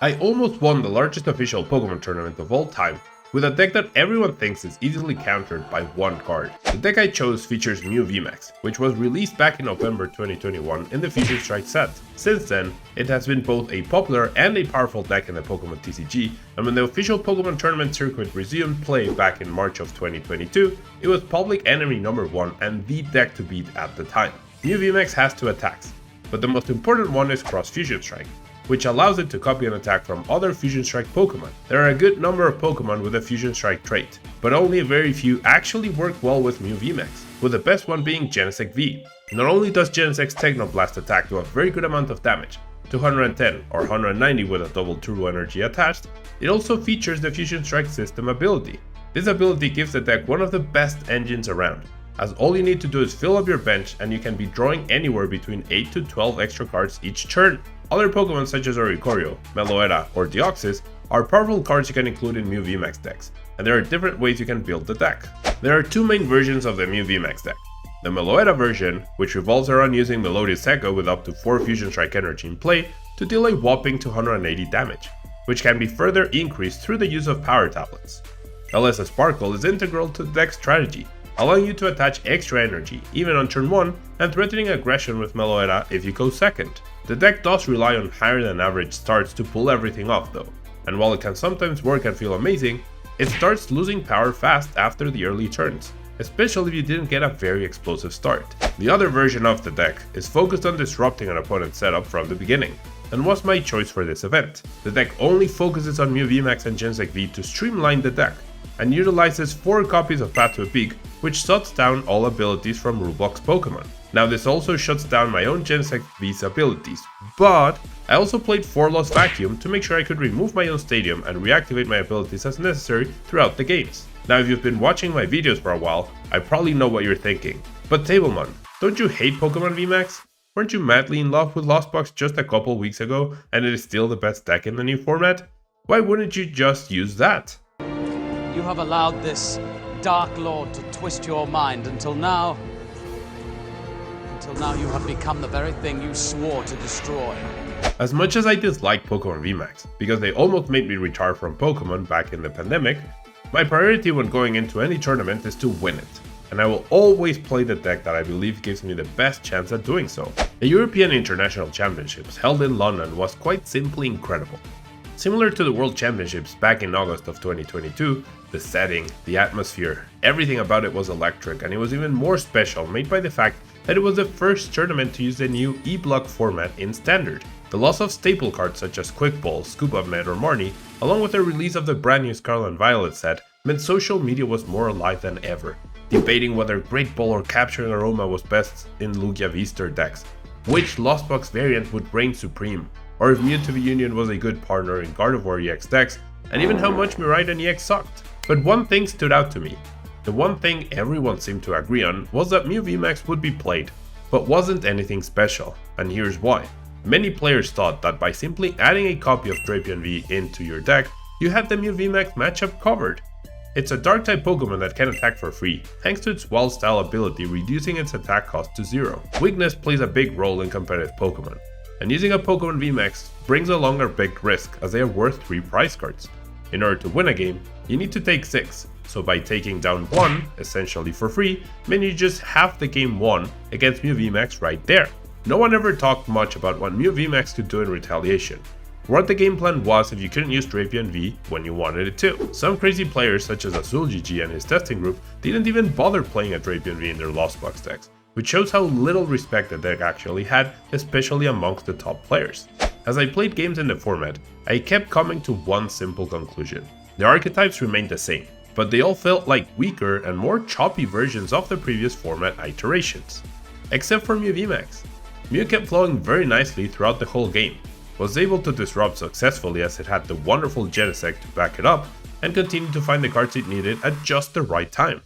I almost won the largest official Pokemon tournament of all time with a deck that everyone thinks is easily countered by one card. The deck I chose features Mew VMAX, which was released back in November 2021 in the Fusion Strike set. Since then, it has been both a popular and a powerful deck in the Pokemon TCG, and when the official Pokemon tournament circuit resumed play back in March of 2022, it was public enemy number 1 and the deck to beat at the time. Mew VMAX has 2 attacks, but the most important one is Cross Fusion Strike, which allows it to copy an attack from other Fusion Strike Pokemon. There are a good number of Pokemon with a Fusion Strike trait, but only a very few actually work well with Mew VMAX, with the best one being Genesect V. Not only does Genesect's Technoblast attack do a very good amount of damage, 210 or 190 with a double turbo energy attached, it also features the Fusion Strike system ability. This ability gives the deck one of the best engines around, as all you need to do is fill up your bench and you can be drawing anywhere between 8 to 12 extra cards each turn. Other Pokemon such as Oricorio, Meloetta, or Deoxys are powerful cards you can include in Mew VMAX decks, and there are different ways you can build the deck. There are 2 main versions of the Mew VMAX deck. The Meloetta version, which revolves around using Melodious Echo with up to 4 Fusion Strike energy in play to deal a whopping 280 damage, which can be further increased through the use of power tablets. LS Sparkle is integral to the deck's strategy, allowing you to attach extra energy even on turn 1 and threatening aggression with Meloetta if you go second. The deck does rely on higher than average starts to pull everything off though, and while it can sometimes work and feel amazing, it starts losing power fast after the early turns, especially if you didn't get a very explosive start. The other version of the deck is focused on disrupting an opponent's setup from the beginning, and was my choice for this event. The deck only focuses on Mew VMAX and Genesect V to streamline the deck, and utilizes 4 copies of Path to a Peak, which shuts down all abilities from Rulebox Pokemon. Now this also shuts down my own Genesect V's abilities, but I also played 4 Lost Vacuum to make sure I could remove my own stadium and reactivate my abilities as necessary throughout the games. Now if you've been watching my videos for a while, I probably know what you're thinking. But Tablemon, don't you hate Pokemon VMAX? Weren't you madly in love with Lost Box just a couple weeks ago and it is still the best deck in the new format? Why wouldn't you just use that? You have allowed this Dark Lord to twist your mind until now you have become the very thing you swore to destroy. As much as I dislike Pokemon VMAX, because they almost made me retire from Pokemon back in the pandemic, my priority when going into any tournament is to win it, and I will always play the deck that I believe gives me the best chance at doing so. The European International Championships held in London was quite simply incredible. Similar to the World Championships back in August of 2022, the setting, the atmosphere, everything about it was electric, and it was even more special made by the fact that it was the first tournament to use the new E-Block format in Standard. The loss of staple cards such as Quick Ball, Scoop Up Med or Marnie, along with the release of the brand new Scarlet and Violet set, meant social media was more alive than ever, debating whether Great Ball or Capturing Aroma was best in Lugia V-Star decks, which Lost Box variant would reign supreme, or if Mewtwo Union was a good partner in Gardevoir EX decks, and even how much Miraidon EX sucked. But one thing stood out to me. The one thing everyone seemed to agree on was that Mew VMAX would be played, but wasn't anything special, and here's why. Many players thought that by simply adding a copy of Drapion V into your deck, you had the Mew VMAX matchup covered. It's a Dark-type Pokemon that can attack for free, thanks to its Wild Style ability reducing its attack cost to 0. Weakness plays a big role in competitive Pokemon, and using a Pokemon VMAX brings along a big risk as they are worth 3 prize cards. In order to win a game, you need to take 6, so by taking down 1, essentially for free, meant you just have the game won against Mew VMAX right there. No one ever talked much about what Mew VMAX could do in retaliation, what the game plan was if you couldn't use Drapion V when you wanted it to. Some crazy players such as AzulGG and his testing group didn't even bother playing a Drapion V in their Lost Box decks, which shows how little respect the deck actually had, especially amongst the top players. As I played games in the format, I kept coming to one simple conclusion. The archetypes remained the same, but they all felt like weaker and more choppy versions of the previous format iterations. Except for Mew VMAX. Mew kept flowing very nicely throughout the whole game, was able to disrupt successfully as it had the wonderful Genesect to back it up, and continued to find the cards it needed at just the right time.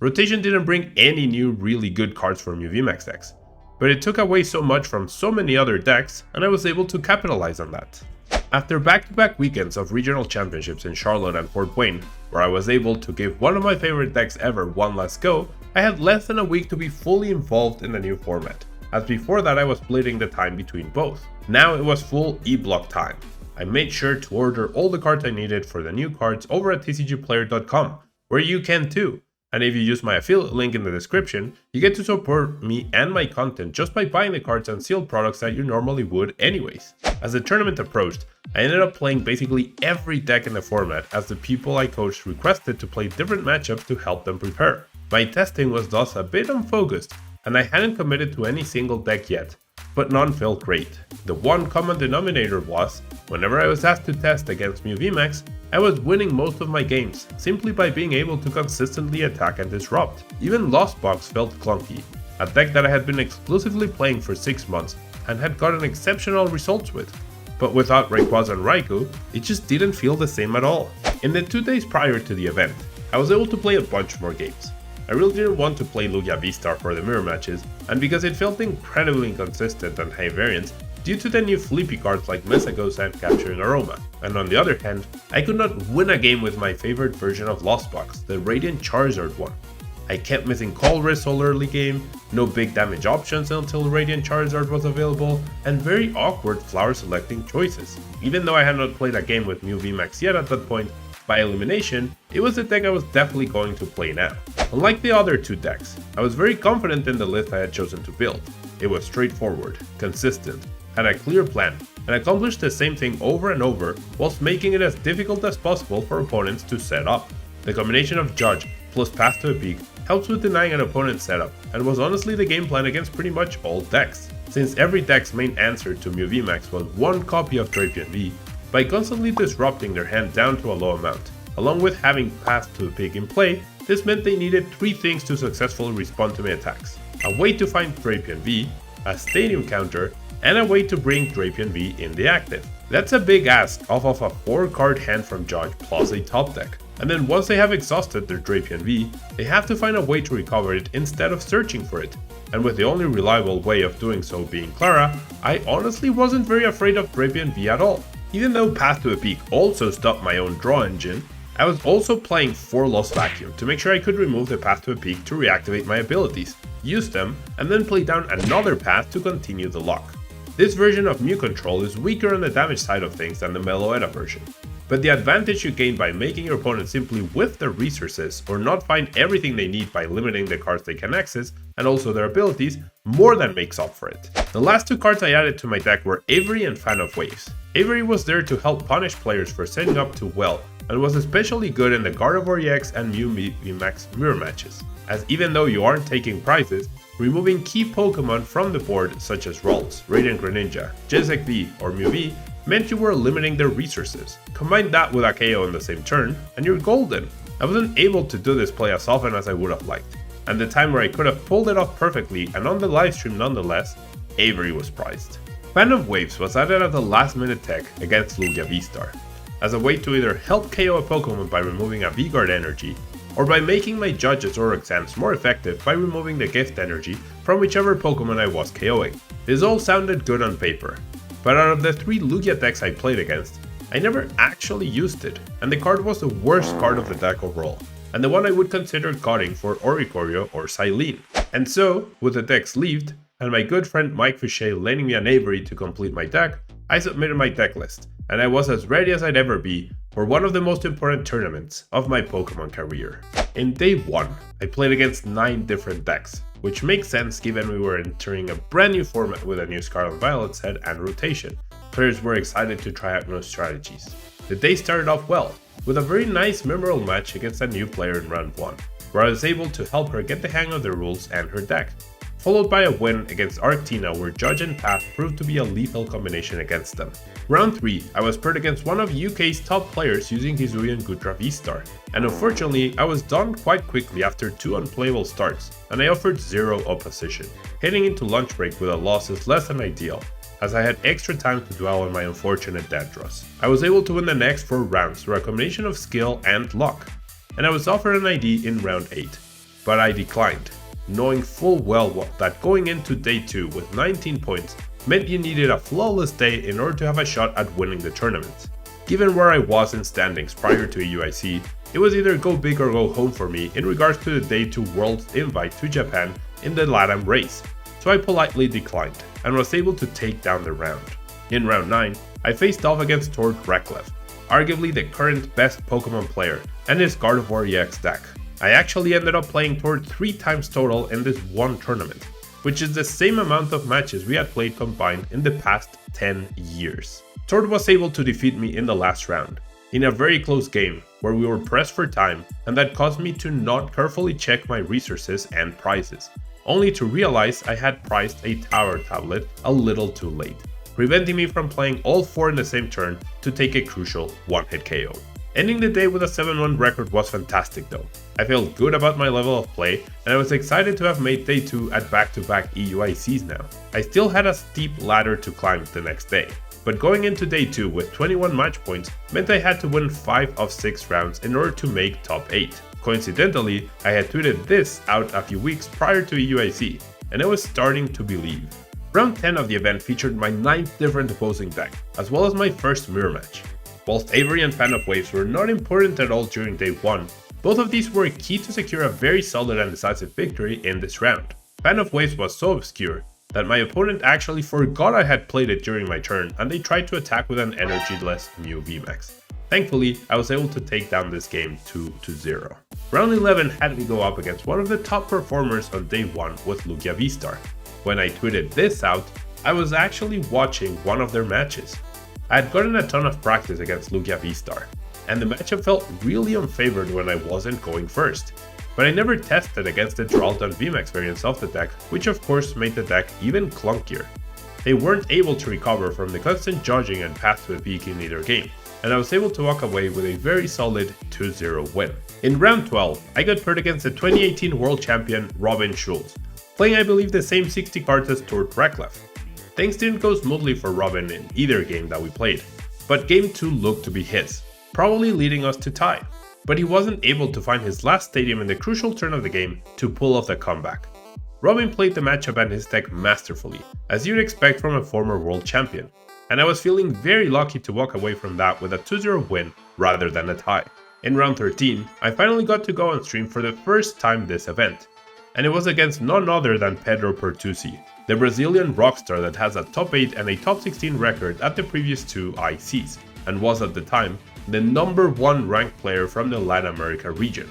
Rotation didn't bring any new really good cards for Mew VMAX decks, but it took away so much from so many other decks, and I was able to capitalize on that. After back-to-back weekends of regional championships in Charlotte and Fort Wayne, where I was able to give one of my favorite decks ever one last go, I had less than a week to be fully involved in the new format, as before that I was splitting the time between both. Now it was full E-Block time. I made sure to order all the cards I needed for the new cards over at tcgplayer.com, where you can too. And if you use my affiliate link in the description, you get to support me and my content just by buying the cards and sealed products that you normally would anyways. As the tournament approached, I ended up playing basically every deck in the format as the people I coached requested to play different matchups to help them prepare. My testing was thus a bit unfocused, and I hadn't committed to any single deck yet, but none felt great. The one common denominator was, whenever I was asked to test against Mew VMAX, I was winning most of my games, simply by being able to consistently attack and disrupt. Even Lost Box felt clunky, a deck that I had been exclusively playing for 6 months and had gotten exceptional results with. But without Rayquaza and Raikou, it just didn't feel the same at all. In the 2 days prior to the event, I was able to play a bunch more games. I really didn't want to play Lugia V-Star for the mirror matches, and because it felt incredibly inconsistent and high variance, due to the new flippy cards like Mesago's and Capturing Aroma. And on the other hand, I could not win a game with my favorite version of Lost Box, the Radiant Charizard one. I kept missing Call Risk all early game, no big damage options until Radiant Charizard was available, and very awkward flower selecting choices. Even though I had not played a game with Mew VMAX yet at that point, by elimination, it was the deck I was definitely going to play now. Unlike the other 2 decks, I was very confident in the list I had chosen to build. It was straightforward, consistent, had a clear plan, and accomplished the same thing over and over whilst making it as difficult as possible for opponents to set up. The combination of Judge plus Path to a Peak helps with denying an opponent's setup, and was honestly the game plan against pretty much all decks, since every deck's main answer to Mew VMAX was one copy of Drapion V, by constantly disrupting their hand down to a low amount. Along with having Path to a Peak in play, this meant they needed 3 things to successfully respond to my attacks: a way to find Drapion V, a Stadium counter, and a way to bring Drapion V in the active. That's a big ask off of a 4-card hand from Judge plus a top deck. And then once they have exhausted their Drapion V, they have to find a way to recover it instead of searching for it. And with the only reliable way of doing so being Clara, I honestly wasn't very afraid of Drapion V at all. Even though Path to a Peak also stopped my own draw engine, I was also playing 4 Lost Vacuum to make sure I could remove the Path to a Peak to reactivate my abilities, use them, and then play down another path to continue the lock. This version of Mew Control is weaker on the damage side of things than the Meloetta version, but the advantage you gain by making your opponent simply whiff their resources or not find everything they need by limiting the cards they can access and also their abilities more than makes up for it. The last 2 cards I added to my deck were Avery and Fan of Waves. Avery was there to help punish players for setting up too well, and was especially good in the Gardevoir EX and Mew VMAX mirror matches, as even though you aren't taking prizes, removing key Pokemon from the board such as Ralts, Radiant Greninja, Genesect V, or Mew V meant you were limiting their resources. Combine that with a KO in the same turn, and you're golden. I wasn't able to do this play as often as I would have liked, and the time where I could have pulled it off perfectly and on the livestream nonetheless, Avery was prized. Fan of Waves was added as a last minute tech against Lugia V-Star, as a way to either help KO a Pokemon by removing a V-Guard energy, or by making my Judges or exams more effective by removing the gift energy from whichever Pokemon I was KOing. This all sounded good on paper, but out of the 3 Lugia decks I played against, I never actually used it, and the card was the worst card of the deck overall, and the one I would consider cutting for Oricorio or Silene. And so, with the deck sleeved, and my good friend Mike Fichet lending me an Avery to complete my deck, I submitted my deck list, and I was as ready as I'd ever be for one of the most important tournaments of my Pokemon career. In day 1, I played against 9 different decks, which makes sense given we were entering a brand new format with a new Scarlet Violet set and rotation. Players were excited to try out new strategies. The day started off well, with a very nice memorable match against a new player in round 1, where I was able to help her get the hang of the rules and her deck, followed by a win against Arctina where Judge and Path proved to be a lethal combination against them. Round 3, I was paired against one of UK's top players using Hisuian Gutra V-Star, and unfortunately I was done quite quickly after 2 unplayable starts, and I offered 0 opposition. Heading into lunch break with a loss is less than ideal, as I had extra time to dwell on my unfortunate dead draws. I was able to win the next 4 rounds through a combination of skill and luck, and I was offered an ID in round 8, but I declined, knowing full well that going into day 2 with 19 points meant you needed a flawless day in order to have a shot at winning the tournament. Given where I was in standings prior to EUIC, it was either go big or go home for me in regards to the day 2 World's invite to Japan in the LATAM race, so I politely declined and was able to take down the round. In round 9, I faced off against Tord Reklev, arguably the current best Pokemon player, and his Gardevoir EX deck. I actually ended up playing Tord 3 times total in this one tournament, which is the same amount of matches we had played combined in the past 10 years. Tord was able to defeat me in the last round, in a very close game where we were pressed for time, and that caused me to not carefully check my resources and prizes, only to realize I had priced a tower tablet a little too late, preventing me from playing all 4 in the same turn to take a crucial one-hit KO. Ending the day with a 7-1 record was fantastic though. I felt good about my level of play, and I was excited to have made day 2 at back-to-back EUICs now. I still had a steep ladder to climb the next day, but going into day 2 with 21 match points meant I had to win 5 of 6 rounds in order to make top 8. Coincidentally, I had tweeted this out a few weeks prior to EUIC, and I was starting to believe. Round 10 of the event featured my 9th different opposing deck, as well as my first mirror match. Whilst Avery and Fan of Waves were not important at all during day 1, both of these were key to secure a very solid and decisive victory in this round. Fan of Waves was so obscure that my opponent actually forgot I had played it during my turn, and they tried to attack with an energy-less Mew VMAX. Thankfully, I was able to take down this game 2-0. Round 11 had me go up against one of the top performers on day 1 with Lugia V-Star. When I tweeted this out, I was actually watching one of their matches. I had gotten a ton of practice against Lugia V-Star, and the matchup felt really unfavored when I wasn't going first. But I never tested against the Duraludon VMAX variants of the deck, which of course made the deck even clunkier. They weren't able to recover from the constant dodging and path to a peak in either game, and I was able to walk away with a very solid 2-0 win. In round 12, I got paired against the 2018 World Champion Robin Schulz, playing I believe the same 60 cards as Tord Reklev. Things didn't go smoothly for Robin in either game that we played, but game 2 looked to be his, probably leading us to tie. But he wasn't able to find his last stadium in the crucial turn of the game to pull off the comeback. Robin played the matchup and his deck masterfully, as you'd expect from a former world champion, and I was feeling very lucky to walk away from that with a 2-0 win rather than a tie. In round 13, I finally got to go on stream for the first time this event, and it was against none other than Pedro Pertusi, the Brazilian rockstar that has a top 8 and a top 16 record at the previous 2 ICs, and was at the time the #1 ranked player from the Latin America region.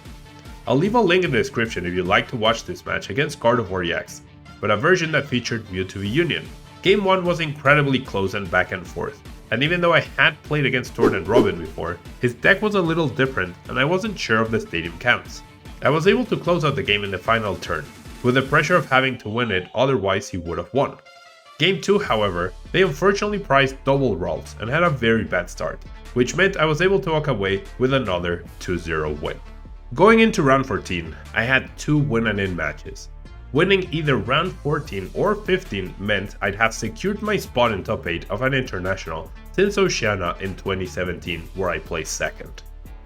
I'll leave a link in the description if you'd like to watch this match against Gardevoir EX, but a version that featured Mewtwo Union. Game 1 was incredibly close and back and forth, and even though I had played against Tord and Robin before, his deck was a little different and I wasn't sure of the stadium counts. I was able to close out the game in the final turn, with the pressure of having to win it, otherwise he would have won. Game 2, however, they unfortunately priced double rolls and had a very bad start, which meant I was able to walk away with another 2-0 win. Going into round 14, I had 2 win and in matches. Winning either round 14 or 15 meant I'd have secured my spot in top 8 of an international since Oceania in 2017, where I placed second.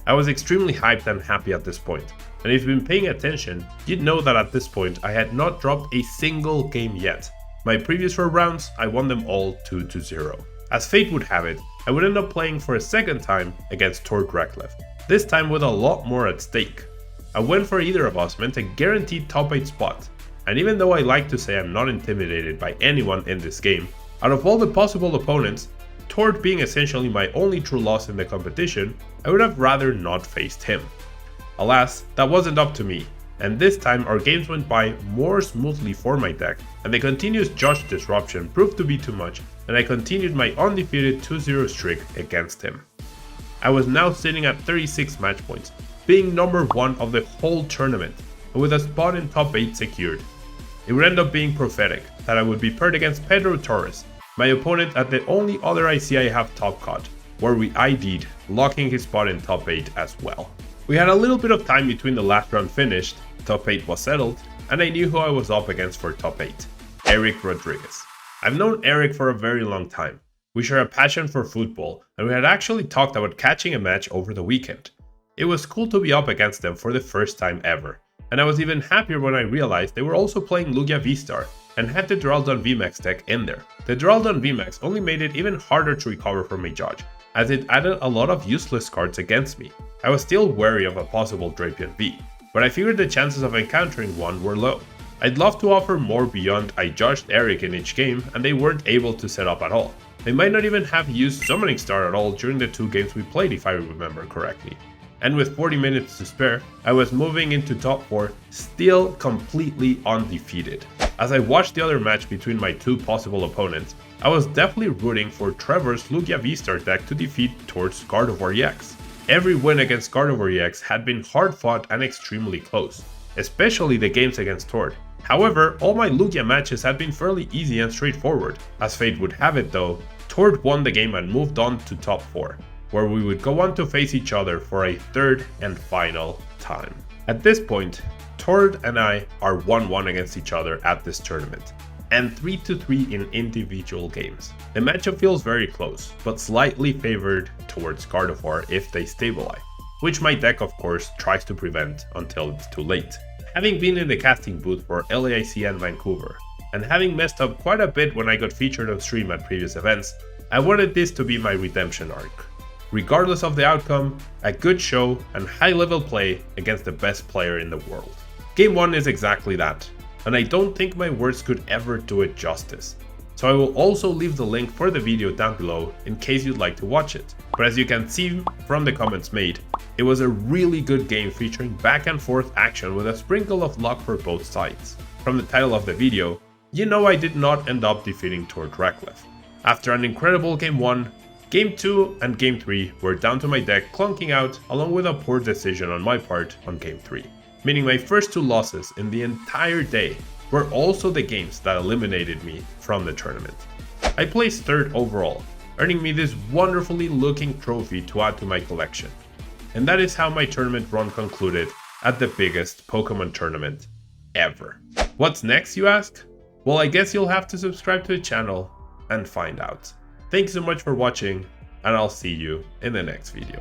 I was extremely hyped and happy at this point, and if you've been paying attention, you'd know that at this point I had not dropped a single game yet. My previous 4 rounds, I won them all 2-0. As fate would have it, I would end up playing for a second time against Tord Reklev, this time with a lot more at stake. A win for either of us meant a guaranteed top 8 spot, and even though I like to say I'm not intimidated by anyone in this game, out of all the possible opponents, Tord being essentially my only true loss in the competition, I would have rather not faced him. Alas, that wasn't up to me, and this time our games went by more smoothly for my deck, and the continuous Josh disruption proved to be too much, and I continued my undefeated 2-0 streak against him. I was now sitting at 36 match points, being #1 of the whole tournament, and with a spot in top 8 secured. It would end up being prophetic that I would be paired against Pedro Torres, my opponent at the only other IC I have top caught, where we ID'd, locking his spot in top 8 as well. We had a little bit of time between the last round finished, top 8 was settled, and I knew who I was up against for top 8, Eric Rodriguez. I've known Eric for a very long time. We share a passion for football, and we had actually talked about catching a match over the weekend. It was cool to be up against them for the first time ever, and I was even happier when I realized they were also playing Lugia V-Star and had the Duraludon VMAX deck in there. The Duraludon VMAX only made it even harder to recover from a judge, as it added a lot of useless cards against me. I was still wary of a possible Drapion V, but I figured the chances of encountering one were low. I'd love to offer more beyond I judged Eric in each game and they weren't able to set up at all. I might not even have used Summoning Star at all during the 2 games we played if I remember correctly. And with 40 minutes to spare, I was moving into top 4, still completely undefeated. As I watched the other match between my 2 possible opponents, I was definitely rooting for Trevor's Lugia V-Star deck to defeat Tord's Gardevoir EX. Every win against Gardevoir EX had been hard fought and extremely close, especially the games against Tord. However, all my Lugia matches had been fairly easy and straightforward. As fate would have it though, Tord won the game and moved on to top 4, where we would go on to face each other for a 3rd and final time. At this point, Tord and I are 1-1 against each other at this tournament, and 3-3 in individual games. The matchup feels very close, but slightly favored towards Gardevoir if they stabilize, which my deck of course tries to prevent until it's too late. Having been in the casting booth for LAIC and Vancouver, and having messed up quite a bit when I got featured on stream at previous events, I wanted this to be my redemption arc. Regardless of the outcome, a good show and high level play against the best player in the world. Game 1 is exactly that, and I don't think my words could ever do it justice. So I will also leave the link for the video down below in case you'd like to watch it. But as you can see from the comments made, it was a really good game featuring back and forth action with a sprinkle of luck for both sides. From the title of the video, you know I did not end up defeating Tord Reckless. After an incredible Game 1, Game 2 and Game 3 were down to my deck clunking out along with a poor decision on my part on Game 3. Meaning my first 2 losses in the entire day were also the games that eliminated me from the tournament. I placed 3rd overall, earning me this wonderfully looking trophy to add to my collection. And that is how my tournament run concluded at the biggest Pokemon tournament ever. What's next, you ask? Well, I guess you'll have to subscribe to the channel and find out. Thanks so much for watching, and I'll see you in the next video.